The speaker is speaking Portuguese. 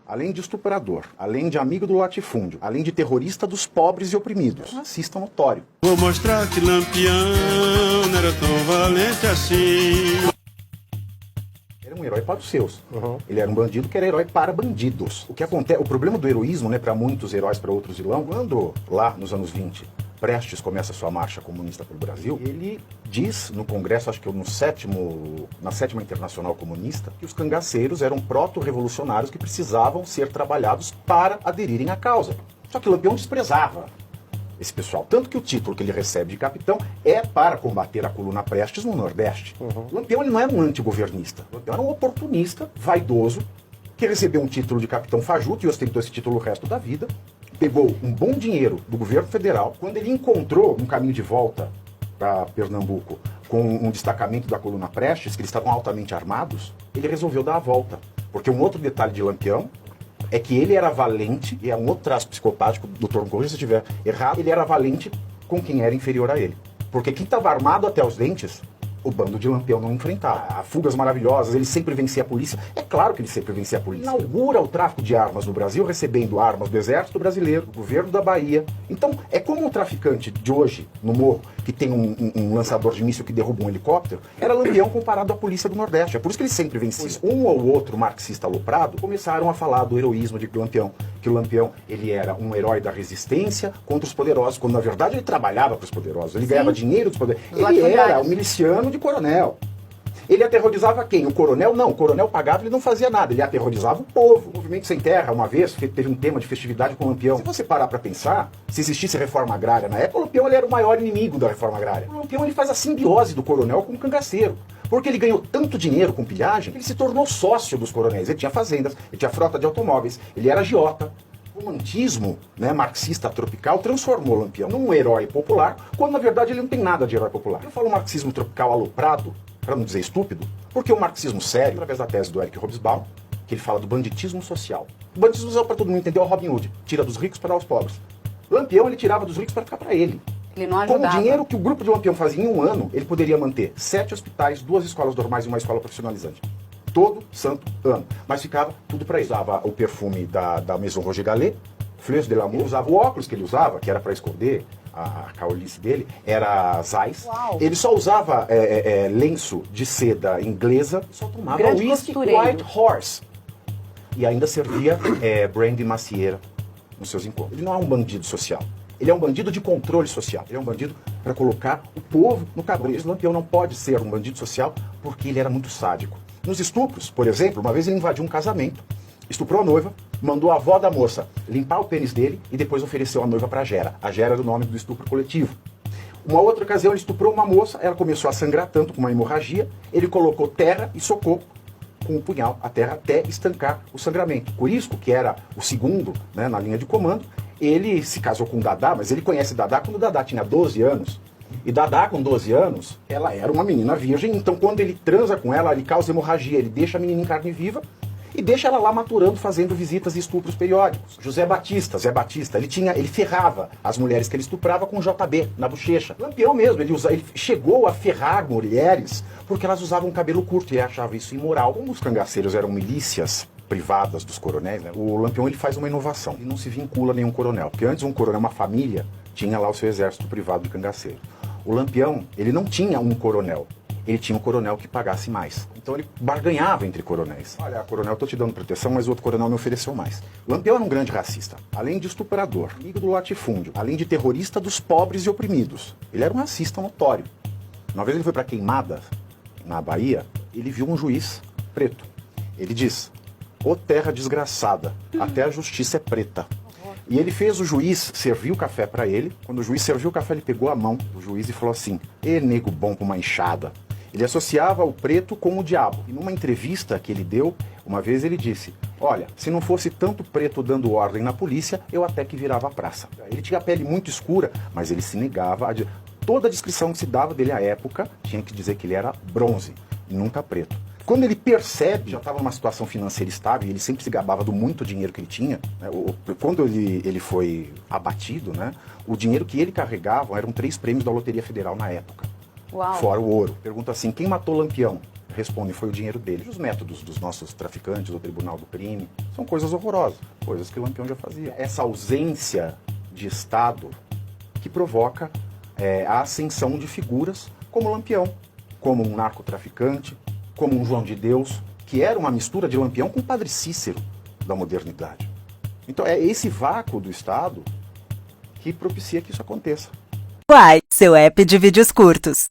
além de estuprador, além de amigo do latifúndio, além de terrorista dos pobres e oprimidos, racista notório. Vou mostrar que Lampião não era tão valente assim. Era um herói para os seus. Ele era um bandido que era herói para bandidos. O que acontece, o problema do heroísmo, né, para muitos heróis, para outros vilão, quando lá nos anos 20, Prestes começa sua marcha comunista pelo Brasil, ele diz no Congresso, acho que na sétima Internacional Comunista, que os cangaceiros eram proto-revolucionários que precisavam ser trabalhados para aderirem à causa. Só que Lampião desprezava esse pessoal. Tanto que o título que ele recebe de capitão é para combater a coluna Prestes no Nordeste. Lampião ele não era um antigovernista. Lampião era um oportunista, vaidoso, que recebeu um título de capitão fajuto e ostentou esse título o resto da vida. Pegou um bom dinheiro do governo federal. Quando ele encontrou, no caminho de volta para Pernambuco, com um destacamento da coluna Prestes, que eles estavam altamente armados, ele resolveu dar a volta. Porque um outro detalhe de Lampião é que ele era valente, e é um outro traço psicopático, doutor, me corrija se eu estiver errado, ele era valente com quem era inferior a ele. Porque quem estava armado até os dentes, o bando de Lampião não enfrentava. Fugas maravilhosas, ele sempre vencia a polícia. É claro que ele sempre vencia a polícia. Inaugura o tráfico de armas no Brasil, recebendo armas do Exército Brasileiro, do governo da Bahia. Então, é como um traficante de hoje, no morro, que tem um lançador de míssil que derruba um helicóptero, era Lampião comparado à polícia do Nordeste. É por isso que ele sempre vencia. Um ou outro marxista aloprado começaram a falar do heroísmo de Lampião. Que o Lampião, ele era um herói da resistência contra os poderosos, quando na verdade ele trabalhava para os poderosos. Ele ganhava dinheiro dos poderosos. Ele era um miliciano de coronel. Ele aterrorizava quem? O coronel? Não, o coronel pagava, ele não fazia nada, ele aterrorizava o povo. O Movimento Sem Terra, uma vez, teve um tema de festividade com o Lampião. Se você parar para pensar, se existisse reforma agrária na época, o Lampião ele era o maior inimigo da reforma agrária. O Lampião ele faz a simbiose do coronel com o cangaceiro. Porque ele ganhou tanto dinheiro com pilhagem que ele se tornou sócio dos coronéis. Ele tinha fazendas, ele tinha frota de automóveis, ele era agiota. O romantismo, né, marxista tropical transformou Lampião num herói popular, quando na verdade ele não tem nada de herói popular. Eu falo marxismo tropical aloprado, para não dizer estúpido, porque o marxismo sério, através da tese do Eric Hobsbawm, que ele fala do banditismo social. O banditismo social, para todo mundo entender, é o Robin Hood. Tira dos ricos para dar aos pobres. Lampião, ele tirava dos ricos para ficar para ele. Ele não ajudava. Com o dinheiro que o grupo de Lampião fazia em um ano, ele poderia manter 7 hospitais, 2 escolas normais e uma escola profissionalizante. Todo santo ano. Mas ficava tudo para ele. Usava o perfume da Maison Roger Gallet, Fleurs de l'Amour, usava o óculos que ele usava, que era para esconder a caulice dele, era Zeiss. Uau. Ele só usava lenço de seda inglesa, só tomava Grande whisky costureiro. White Horse. E ainda servia brandy macieira nos seus encontros. Ele não é um bandido social. Ele é um bandido de controle social. Ele é um bandido para colocar o povo no cabresto. Lampião não pode ser um bandido social porque ele era muito sádico. Nos estupros, por exemplo, uma vez ele invadiu um casamento, estuprou a noiva, mandou a avó da moça limpar o pênis dele e depois ofereceu a noiva para Gera. A Gera era o nome do estupro coletivo. Uma outra ocasião ele estuprou uma moça, ela começou a sangrar tanto com uma hemorragia, ele colocou terra e socou com um punhal a terra até estancar o sangramento. Curisco, que era o segundo, né, na linha de comando, ele se casou com Dadá, mas ele conhece Dadá quando Dadá tinha 12 anos. E Dadá, com 12 anos, ela era uma menina virgem, então quando ele transa com ela, ele causa hemorragia, ele deixa a menina em carne viva e deixa ela lá maturando, fazendo visitas e estupros periódicos. Zé Batista, ele ferrava as mulheres que ele estuprava com JB na bochecha. Lampião mesmo, ele chegou a ferrar mulheres porque elas usavam cabelo curto e achava isso imoral. Como os cangaceiros eram milícias privadas dos coronéis, né, o Lampião ele faz uma inovação. Ele não se vincula a nenhum coronel, porque antes um coronel, uma família, tinha lá o seu exército privado de cangaceiro. O Lampião, ele não tinha um coronel, ele tinha um coronel que pagasse mais. Então ele barganhava entre coronéis. Olha, coronel, eu tô te dando proteção, mas o outro coronel me ofereceu mais. Lampião era um grande racista. Além de estuprador, amigo do latifúndio, além de terrorista dos pobres e oprimidos. Ele era um racista notório. Uma vez ele foi para Queimada, na Bahia, ele viu um juiz preto. Ele diz: "Ô terra desgraçada, até a justiça é preta." E ele fez o juiz servir o café para ele. Quando o juiz serviu o café, ele pegou a mão do juiz e falou assim: "Ê, nego bom com uma enxada." Ele associava o preto com o diabo. E numa entrevista que ele deu, uma vez ele disse: "Olha, se não fosse tanto preto dando ordem na polícia, eu até que virava a praça." Ele tinha a pele muito escura, mas ele se negava a... Toda a descrição que se dava dele à época tinha que dizer que ele era bronze, nunca preto. Quando ele percebe, já estava numa situação financeira estável, e ele sempre se gabava do muito dinheiro que ele tinha, né, quando ele foi abatido, né, o dinheiro que ele carregava eram 3 prêmios da Loteria Federal na época. Uau. Fora o ouro. Pergunta assim: quem matou Lampião? respondem, foi o dinheiro deles. Os métodos dos nossos traficantes, do Tribunal do Crime, são coisas horrorosas, coisas que Lampião já fazia. Essa ausência de Estado que provoca a ascensão de figuras como Lampião, como um narcotraficante, como um João de Deus, que era uma mistura de Lampião com o Padre Cícero da modernidade. Então é esse vácuo do Estado que propicia que isso aconteça. Uai, seu app de vídeos curtos.